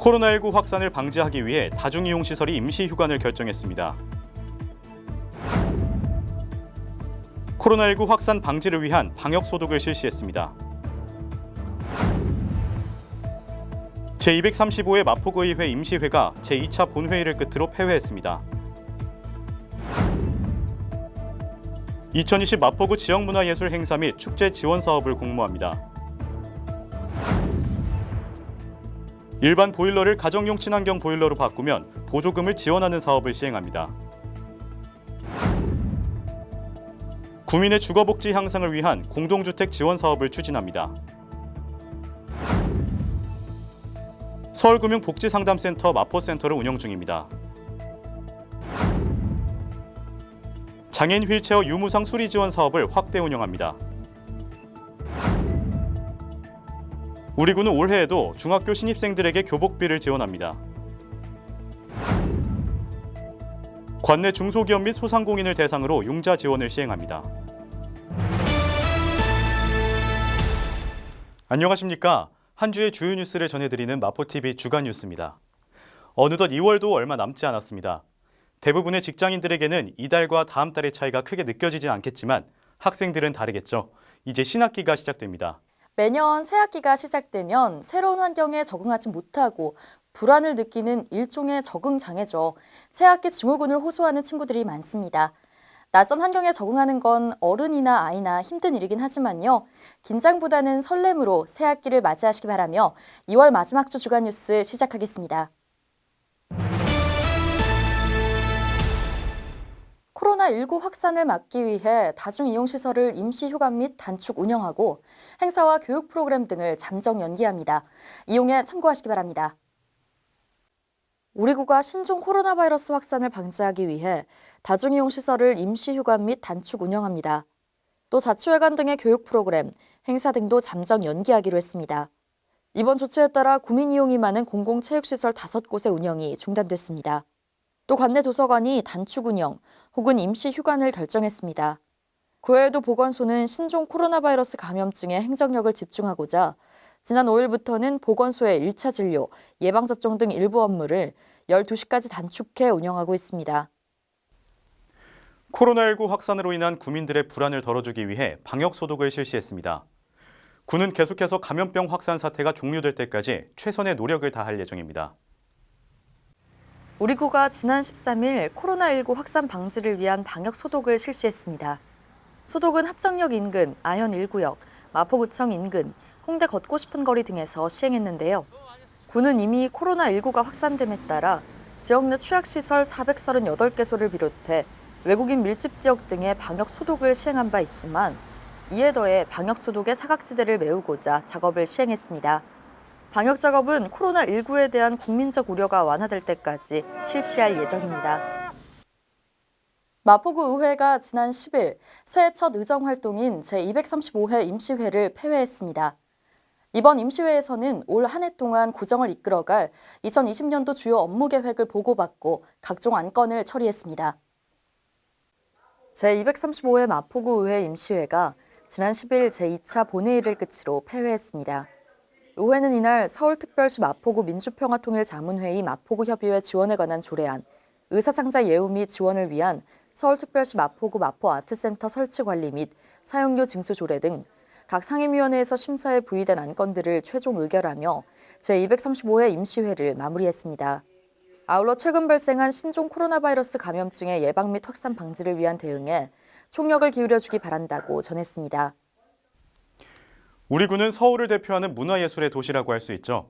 코로나19 확산을 방지하기 위해 다중이용시설이 임시 휴관을 결정했습니다. 코로나19 확산 방지를 위한 방역 소독을 실시했습니다. 제235회 마포구의회 임시회가 제2차 본회의를 끝으로 폐회했습니다. 2020 마포구 지역문화예술 행사 및 축제 지원 사업을 공모합니다. 일반 보일러를 가정용 친환경 보일러로 바꾸면 보조금을 지원하는 사업을 시행합니다. 구민의 주거복지 향상을 위한 공동주택 지원 사업을 추진합니다. 서울금융복지상담센터 마포센터를 운영 중입니다. 장애인 휠체어 유무상 수리 지원 사업을 확대 운영합니다. 우리 구는 올해에도 중학교 신입생들에게 교복비를 지원합니다. 관내 중소기업 및 소상공인을 대상으로 융자 지원을 시행합니다. 안녕하십니까? 한 주의 주요 뉴스를 전해드리는 마포TV 주간 뉴스입니다. 어느덧 2월도 얼마 남지 않았습니다. 대부분의 직장인들에게는 이달과 다음 달의 차이가 크게 느껴지진 않겠지만 학생들은 다르겠죠. 이제 신학기가 시작됩니다. 매년 새학기가 시작되면 새로운 환경에 적응하지 못하고 불안을 느끼는 일종의 적응 장애죠. 새학기 증후군을 호소하는 친구들이 많습니다. 낯선 환경에 적응하는 건 어른이나 아이나 힘든 일이긴 하지만요. 긴장보다는 설렘으로 새학기를 맞이하시기 바라며 2월 마지막 주 주간 뉴스 시작하겠습니다. 코로나19 확산을 막기 위해 다중이용시설을 임시 휴관 및 단축 운영하고 행사와 교육 프로그램 등을 잠정 연기합니다. 이용에 참고하시기 바랍니다. 우리 구가 신종 코로나 바이러스 확산을 방지하기 위해 다중이용시설을 임시 휴관 및 단축 운영합니다. 또 자치회관 등의 교육 프로그램, 행사 등도 잠정 연기하기로 했습니다. 이번 조치에 따라 구민 이용이 많은 공공체육시설 5곳의 운영이 중단됐습니다. 또 관내 도서관이 단축 운영 혹은 임시 휴관을 결정했습니다. 그 외에도 보건소는 신종 코로나 바이러스 감염증에 행정력을 집중하고자 지난 5일부터는 보건소의 1차 진료, 예방접종 등 일부 업무를 12시까지 단축해 운영하고 있습니다. 코로나19 확산으로 인한 구민들의 불안을 덜어주기 위해 방역 소독을 실시했습니다. 구는 계속해서 감염병 확산 사태가 종료될 때까지 최선의 노력을 다할 예정입니다. 우리 구가 지난 13일 코로나19 확산 방지를 위한 방역 소독을 실시했습니다. 소독은 합정역 인근, 아현 1구역, 마포구청 인근, 홍대 걷고 싶은 거리 등에서 시행했는데요. 구는 이미 코로나19가 확산됨에 따라 지역 내 취약시설 438개소를 비롯해 외국인 밀집 지역 등의 방역 소독을 시행한 바 있지만 이에 더해 방역 소독의 사각지대를 메우고자 작업을 시행했습니다. 방역 작업은 코로나19에 대한 국민적 우려가 완화될 때까지 실시할 예정입니다. 마포구 의회가 지난 10일 새해 첫 의정 활동인 제235회 임시회를 폐회했습니다. 이번 임시회에서는 올 한 해 동안 구정을 이끌어갈 2020년도 주요 업무 계획을 보고받고 각종 안건을 처리했습니다. 제235회 마포구 의회 임시회가 지난 10일 제2차 본회의를 끝으로 폐회했습니다. 의회는 이날 서울특별시 마포구 민주평화통일자문회의 마포구협의회 지원에 관한 조례안, 의사상자 예우 및 지원을 위한 서울특별시 마포구 마포아트센터 설치 관리 및 사용료 징수 조례 등 각 상임위원회에서 심사에 부의된 안건들을 최종 의결하며 제235회 임시회를 마무리했습니다. 아울러 최근 발생한 신종 코로나 바이러스 감염증의 예방 및 확산 방지를 위한 대응에 총력을 기울여주기 바란다고 전했습니다. 우리 구는 서울을 대표하는 문화예술의 도시라고 할 수 있죠.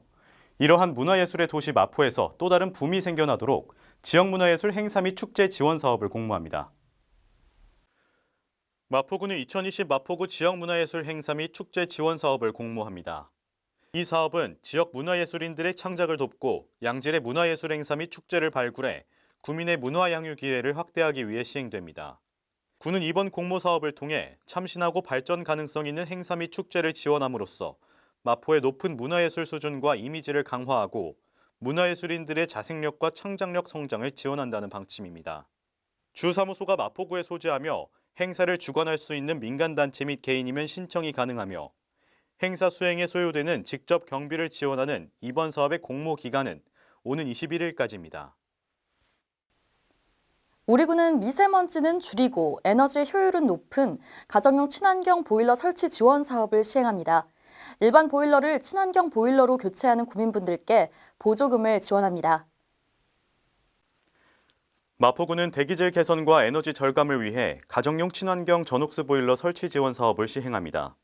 이러한 문화예술의 도시 마포에서 또 다른 붐이 생겨나도록 지역문화예술 행사 및 축제 지원 사업을 공모합니다. 마포구는 2020 마포구 지역문화예술 행사 및 축제 지원 사업을 공모합니다. 이 사업은 지역 문화예술인들의 창작을 돕고 양질의 문화예술 행사 및 축제를 발굴해 구민의 문화 향유 기회를 확대하기 위해 시행됩니다. 구는 이번 공모 사업을 통해 참신하고 발전 가능성 있는 행사 및 축제를 지원함으로써 마포의 높은 문화예술 수준과 이미지를 강화하고 문화예술인들의 자생력과 창작력 성장을 지원한다는 방침입니다. 주사무소가 마포구에 소재하며 행사를 주관할 수 있는 민간단체 및 개인이면 신청이 가능하며 행사 수행에 소요되는 직접 경비를 지원하는 이번 사업의 공모 기간은 오는 21일까지입니다. 우리 군은 미세먼지는 줄이고 에너지 효율은 높은 가정용 친환경 보일러 설치 지원 사업을 시행합니다. 일반 보일러를 친환경 보일러로 교체하는 구민분들께 보조금을 지원합니다. 마포구는 대기질 개선과 에너지 절감을 위해 가정용 친환경 전옥수 보일러 설치 지원 사업을 시행합니다.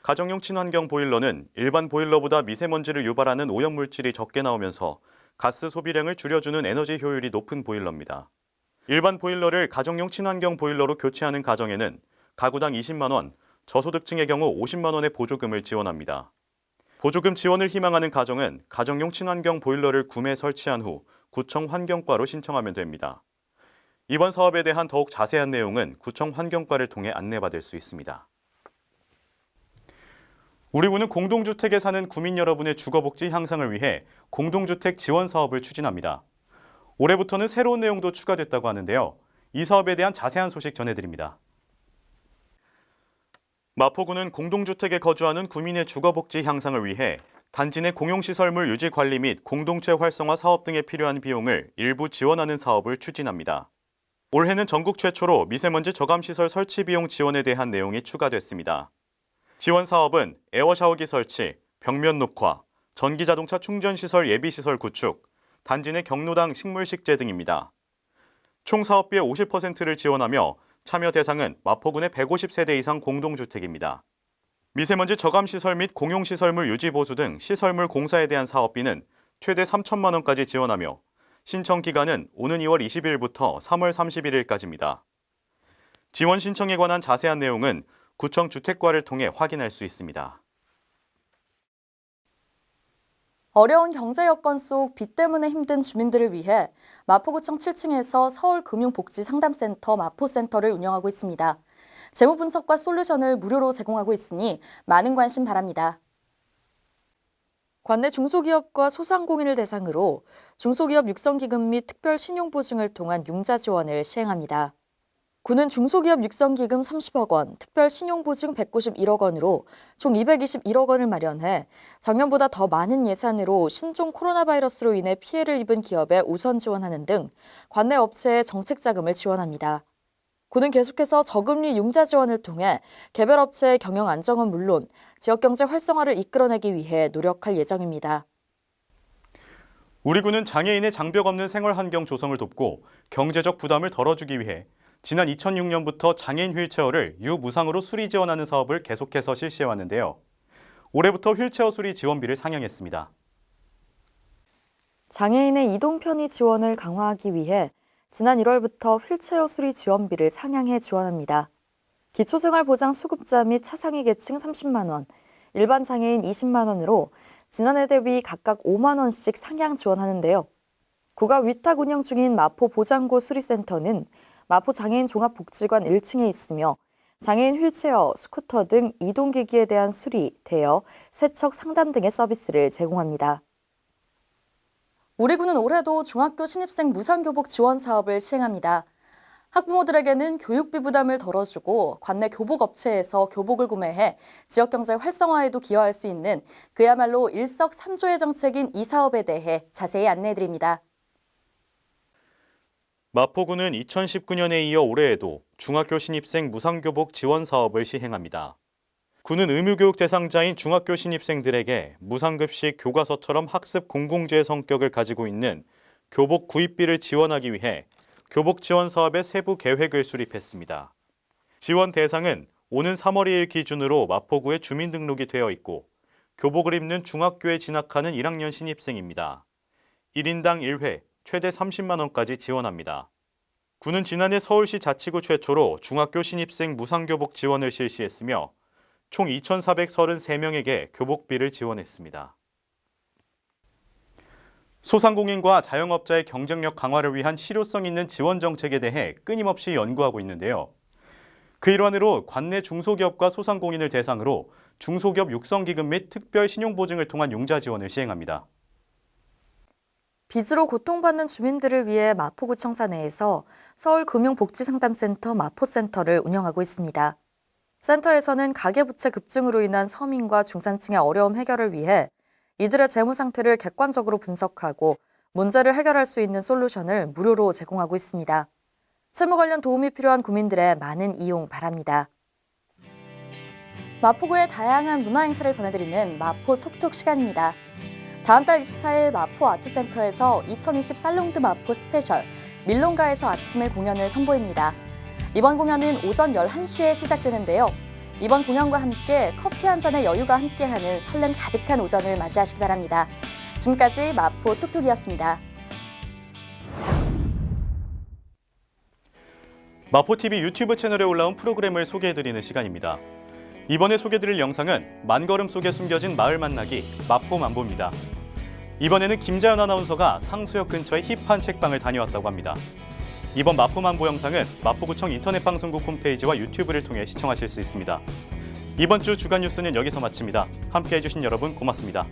가정용 친환경 보일러는 일반 보일러보다 미세먼지를 유발하는 오염물질이 적게 나오면서 가스 소비량을 줄여주는 에너지 효율이 높은 보일러입니다. 일반 보일러를 가정용 친환경 보일러로 교체하는 가정에는 가구당 20만 원, 저소득층의 경우 50만 원의 보조금을 지원합니다. 보조금 지원을 희망하는 가정은 가정용 친환경 보일러를 구매 설치한 후 구청 환경과로 신청하면 됩니다. 이번 사업에 대한 더욱 자세한 내용은 구청 환경과를 통해 안내받을 수 있습니다. 우리 군은 공동주택에 사는 구민 여러분의 주거복지 향상을 위해 공동주택 지원 사업을 추진합니다. 올해부터는 새로운 내용도 추가됐다고 하는데요. 이 사업에 대한 자세한 소식 전해드립니다. 마포구는 공동주택에 거주하는 구민의 주거복지 향상을 위해 단지 내 공용시설물 유지 관리 및 공동체 활성화 사업 등에 필요한 비용을 일부 지원하는 사업을 추진합니다. 올해는 전국 최초로 미세먼지 저감시설 설치 비용 지원에 대한 내용이 추가됐습니다. 지원 사업은 에어샤워기 설치, 벽면 녹화, 전기자동차 충전시설 예비시설 구축, 단지 내 경로당 식물식재 등입니다. 총 사업비의 50%를 지원하며 참여 대상은 마포군의 150세대 이상 공동주택입니다. 미세먼지 저감시설 및 공용시설물 유지보수 등 시설물 공사에 대한 사업비는 최대 3천만 원까지 지원하며 신청 기간은 오는 2월 20일부터 3월 31일까지입니다. 지원 신청에 관한 자세한 내용은 구청 주택과를 통해 확인할 수 있습니다. 어려운 경제 여건 속 빚 때문에 힘든 주민들을 위해 마포구청 7층에서 서울금융복지상담센터 마포센터를 운영하고 있습니다. 재무 분석과 솔루션을 무료로 제공하고 있으니 많은 관심 바랍니다. 관내 중소기업과 소상공인을 대상으로 중소기업 육성기금 및 특별 신용보증을 통한 융자 지원을 시행합니다. 구는 중소기업 육성기금 30억 원, 특별 신용보증 191억 원으로 총 221억 원을 마련해 작년보다 더 많은 예산으로 신종 코로나 바이러스로 인해 피해를 입은 기업에 우선 지원하는 등 관내 업체의 정책 자금을 지원합니다. 구는 계속해서 저금리 융자 지원을 통해 개별 업체의 경영 안정은 물론 지역경제 활성화를 이끌어내기 위해 노력할 예정입니다. 우리 군은 장애인의 장벽 없는 생활 환경 조성을 돕고 경제적 부담을 덜어주기 위해 지난 2006년부터 장애인 휠체어를 유무상으로 수리 지원하는 사업을 계속해서 실시해왔는데요. 올해부터 휠체어 수리 지원비를 상향했습니다. 장애인의 이동 편의 지원을 강화하기 위해 지난 1월부터 휠체어 수리 지원비를 상향해 지원합니다. 기초생활보장 수급자 및 차상위 계층 30만 원, 일반 장애인 20만 원으로 지난해 대비 각각 5만 원씩 상향 지원하는데요. 구가 위탁 운영 중인 마포 보장고 수리센터는 마포 장애인 종합복지관 1층에 있으며 장애인 휠체어, 스쿠터 등 이동기기에 대한 수리, 대여, 세척 상담 등의 서비스를 제공합니다. 우리 군은 올해도 중학교 신입생 무상교복 지원 사업을 시행합니다. 학부모들에게는 교육비 부담을 덜어주고 관내 교복업체에서 교복을 구매해 지역경제 활성화에도 기여할 수 있는 그야말로 일석삼조의 정책인 이 사업에 대해 자세히 안내해드립니다. 마포구는 2019년에 이어 올해에도 중학교 신입생 무상교복 지원 사업을 시행합니다. 구는 의무교육 대상자인 중학교 신입생들에게 무상급식 교과서처럼 학습 공공재의 성격을 가지고 있는 교복 구입비를 지원하기 위해 교복 지원 사업의 세부 계획을 수립했습니다. 지원 대상은 오는 3월 2일 기준으로 마포구에 주민등록이 되어 있고 교복을 입는 중학교에 진학하는 1학년 신입생입니다. 1인당 1회 최대 30만 원까지 지원합니다. 구는 지난해 서울시 자치구 최초로 중학교 신입생 무상교복 지원을 실시했으며 총 2,433명에게 교복비를 지원했습니다. 소상공인과 자영업자의 경쟁력 강화를 위한 실효성 있는 지원 정책에 대해 끊임없이 연구하고 있는데요. 그 일환으로 관내 중소기업과 소상공인을 대상으로 중소기업 육성기금 및 특별 신용보증을 통한 융자 지원을 시행합니다. 빚으로 고통받는 주민들을 위해 마포구청사 내에서 서울금융복지상담센터 마포센터를 운영하고 있습니다. 센터에서는 가계부채 급증으로 인한 서민과 중산층의 어려움 해결을 위해 이들의 재무 상태를 객관적으로 분석하고 문제를 해결할 수 있는 솔루션을 무료로 제공하고 있습니다. 채무 관련 도움이 필요한 구민들의 많은 이용 바랍니다. 마포구의 다양한 문화 행사를 전해드리는 마포 톡톡 시간입니다. 다음 달 24일 마포 아트센터에서 2020 살롱드 마포 스페셜 밀롱가에서 아침에 공연을 선보입니다. 이번 공연은 오전 11시에 시작되는데요. 이번 공연과 함께 커피 한 잔의 여유가 함께하는 설렘 가득한 오전을 맞이하시기 바랍니다. 지금까지 마포 톡톡이었습니다. 마포TV 유튜브 채널에 올라온 프로그램을 소개해드리는 시간입니다. 이번에 소개해드릴 영상은 만걸음 속에 숨겨진 마을 만나기 마포만보입니다. 이번에는 김자연 아나운서가 상수역 근처의 힙한 책방을 다녀왔다고 합니다. 이번 마포만보 영상은 마포구청 인터넷방송국 홈페이지와 유튜브를 통해 시청하실 수 있습니다. 이번 주 주간 뉴스는 여기서 마칩니다. 함께해 주신 여러분 고맙습니다.